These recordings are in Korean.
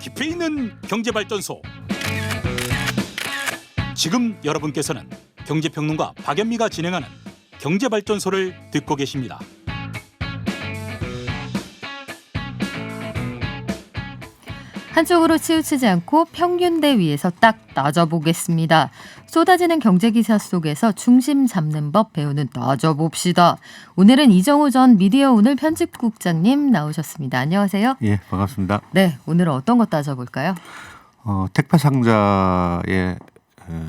깊이 있는 경제발전소. 지금 여러분께서는 경제평론가 박연미가 진행하는 경제발전소를 듣고 계십니다. 한쪽으로 치우치지 않고 평균대 위에서 딱 따져보겠습니다. 쏟아지는 경제기사 속에서 중심 잡는 법 배우는 따져봅시다. 오늘은 이정우 전 미디어오늘 편집국장님 나오셨습니다. 안녕하세요. 예, 반갑습니다. 네, 오늘은 어떤 거 따져볼까요? 택배 상자에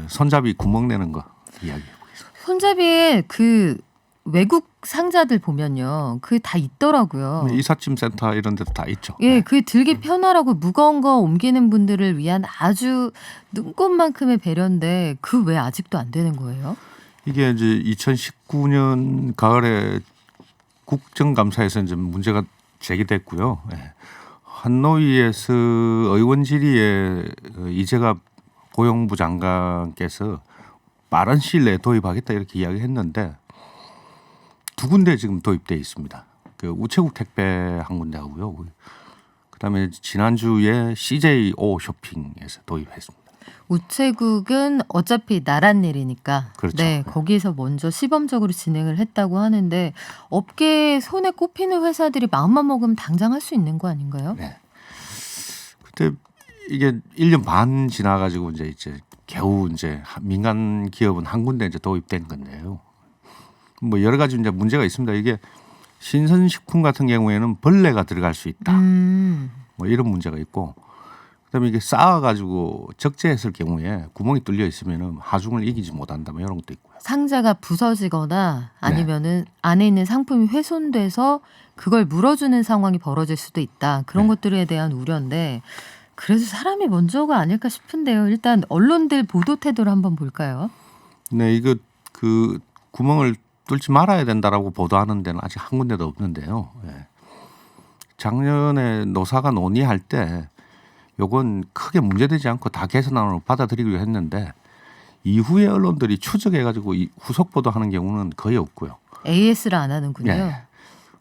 손잡이 구멍 내는 거 이야기해 보겠습니다. 손잡이에 그 외국 상자들 보면요, 그 다 있더라고요. 이삿짐 센터 이런 데도 다 있죠. 예, 그 들기 편하라고 무거운 거 옮기는 분들을 위한 아주 눈꼽만큼의 배려인데 그 왜 아직도 안 되는 거예요? 이게 이제 2019년 가을에 국정감사에서 이제 문제가 제기됐고요. 예. 한노위에서 의원 질의에 이재갑 고용부 장관께서 빠른 시일 내에 도입하겠다 이렇게 이야기했는데 두 군데 지금 도입돼 있습니다. 그 우체국 택배 한 군데 하고요. 그다음에 지난주에 CJO 쇼핑에서 도입했습니다. 우체국은 어차피 나란 일이니까 그렇죠. 네, 거기에서 먼저 시범적으로 진행을 했다고 하는데 업계에 손에 꼽히는 회사들이 마음만 먹으면 당장 할 수 있는 거 아닌가요? 네. 그때 이게 1년 반 지나가지고 이제 겨우 이제 민간 기업은 한 군데 이제 도입된 건데요. 뭐 여러 가지 이제 문제가 있습니다. 이게 신선식품 같은 경우에는 벌레가 들어갈 수 있다. 뭐 이런 문제가 있고, 그다음에 이게 쌓아가지고 적재했을 경우에 구멍이 뚫려 있으면은 하중을 이기지 못한다. 뭐 이런 것도 있고요. 상자가 부서지거나 아니면은 안에 있는 상품이 훼손돼서 그걸 물어주는 상황이 벌어질 수도 있다. 그런 것들에 대한 우려인데 그래서 사람이 먼저가 아닐까 싶은데요. 일단 언론들 보도 태도를 한번 볼까요? 네, 이거 그 구멍을 뚫지 말아야 된다라고 보도하는 데는 아직 한 군데도 없는데요. 예. 작년에 노사가 논의할 때 요건 크게 문제되지 않고 다 개선안으로 받아들이기로 했는데 이후에 언론들이 추적해가지고 후속 보도하는 경우는 거의 없고요. AS를 안 하는군요. 예.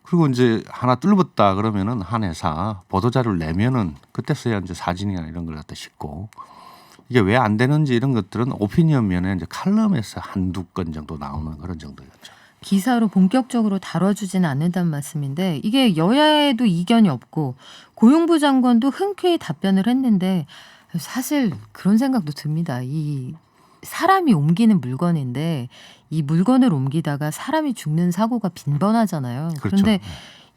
그리고 이제 하나 뚫었다 그러면은 한 회사 보도자료를 내면은 그때서야 이제 사진이나 이런 걸 갖다 싣고 이게 왜 안 되는지 이런 것들은 오피니언 면에 이제 칼럼에서 한두 건 정도 나오는 그런 정도였죠. 기사로 본격적으로 다뤄주지는 않는다는 말씀인데 이게 여야에도 이견이 없고 고용부 장관도 흔쾌히 답변을 했는데 사실 그런 생각도 듭니다. 이 사람이 옮기는 물건인데 이 물건을 옮기다가 사람이 죽는 사고가 빈번하잖아요. 그렇죠. 그런데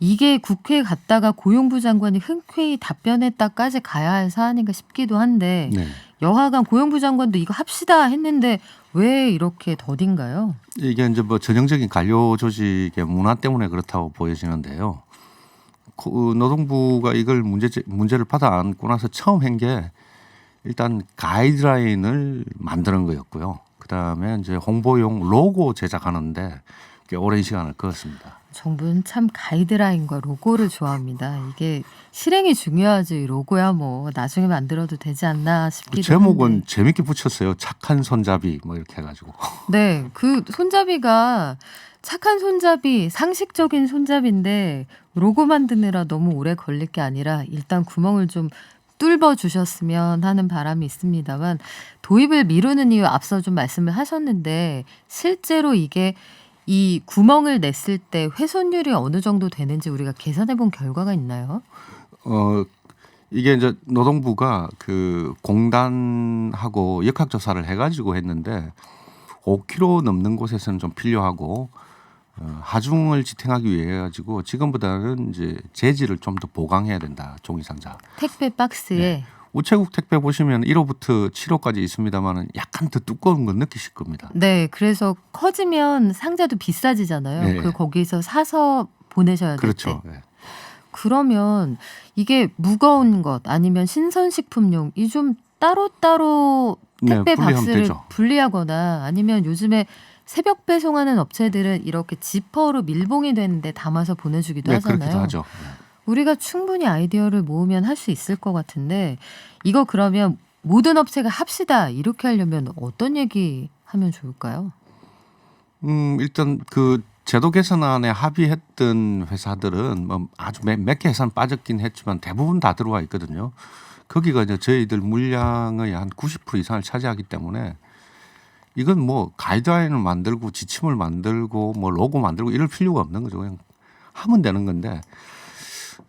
이게 국회에 갔다가 고용부 장관이 흔쾌히 답변했다까지 가야 할 사안인가 싶기도 한데 네. 여하간 고용부 장관도 이거 합시다 했는데 왜 이렇게 더딘가요? 이게 이제 뭐 전형적인 관료 조직의 문화 때문에 그렇다고 보여지는데요. 노동부가 이걸 문제를 받아 안고 나서 처음 한 게 일단 가이드라인을 만드는 거였고요. 그다음에 이제 홍보용 로고 제작하는데 꽤 오랜 시간을 그었습니다. 정부는 참 가이드라인과 로고를 좋아합니다. 이게 실행이 중요하지 로고야 뭐 나중에 만들어도 되지 않나 싶기도 제목은 한데. 재밌게 붙였어요. 착한 손잡이 뭐 이렇게 해가지고. 네, 그 손잡이가 착한 손잡이, 상식적인 손잡이인데 로고 만드느라 너무 오래 걸릴 게 아니라 일단 구멍을 좀 뚫어 주셨으면 하는 바람이 있습니다만 도입을 미루는 이유 앞서 좀 말씀을 하셨는데 실제로 이게 이 구멍을 냈을 때 훼손율이 어느 정도 되는지 우리가 계산해 본 결과가 있나요? 이게 이제 노동부가 그 공단하고 역학조사를 해가지고 했는데 5km 넘는 곳에서는 좀 필요하고 하중을 지탱하기 위해 가지고 지금보다는 이제 재질을 좀 더 보강해야 된다. 종이상자. 택배 박스에 네. 우체국 택배 보시면 1호부터 7호까지 있습니다만은 약간 더 두꺼운 건 느끼실 겁니다. 네, 그래서 커지면 상자도 비싸지잖아요. 네. 그 거기서 사서 보내셔야 될 그렇죠. 때. 네. 그러면 이게 무거운 것 아니면 신선식품용 이 좀 따로따로 네, 택배 분리하면 박스를 되죠. 분리하거나 아니면 요즘에 새벽 배송하는 업체들은 이렇게 지퍼로 밀봉이 되는데 담아서 보내주기도 네, 하잖아요. 그렇기도 하죠. 우리가 충분히 아이디어를 모으면 할 수 있을 것 같은데 이거 그러면 모든 업체가 합시다 이렇게 하려면 어떤 얘기 하면 좋을까요? 일단 그 제도 개선안에 합의했던 회사들은 뭐 아주 몇 개 회사는 빠졌긴 했지만 대부분 다 들어와 있거든요. 거기가 이제 저희들 물량의 한 90% 이상을 차지하기 때문에 이건 뭐 가이드라인을 만들고 지침을 만들고 뭐 로고 만들고 이럴 필요가 없는 거죠. 그냥 하면 되는 건데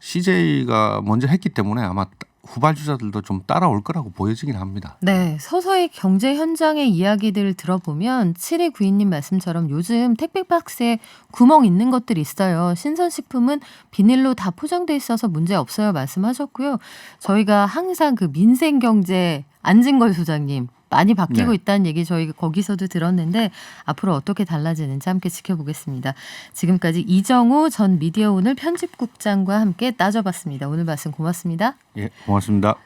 CJ가 먼저 했기 때문에 아마 후발주자들도 좀 따라올 거라고 보여지긴 합니다. 네, 서서히 경제 현장의 이야기들을 들어보면 7292님 말씀처럼 요즘 택배 박스에 구멍 있는 것들이 있어요. 신선식품은 비닐로 다 포장돼 있어서 문제 없어요 말씀하셨고요. 저희가 항상 그 민생경제 안진걸 소장님 많이 바뀌고 네. 있다는 얘기 저희 거기서도 들었는데 앞으로 어떻게 달라지는지 함께 지켜보겠습니다. 지금까지 이정우 전 미디어오늘 편집국장과 함께 따져봤습니다. 오늘 말씀 고맙습니다. 예, 고맙습니다.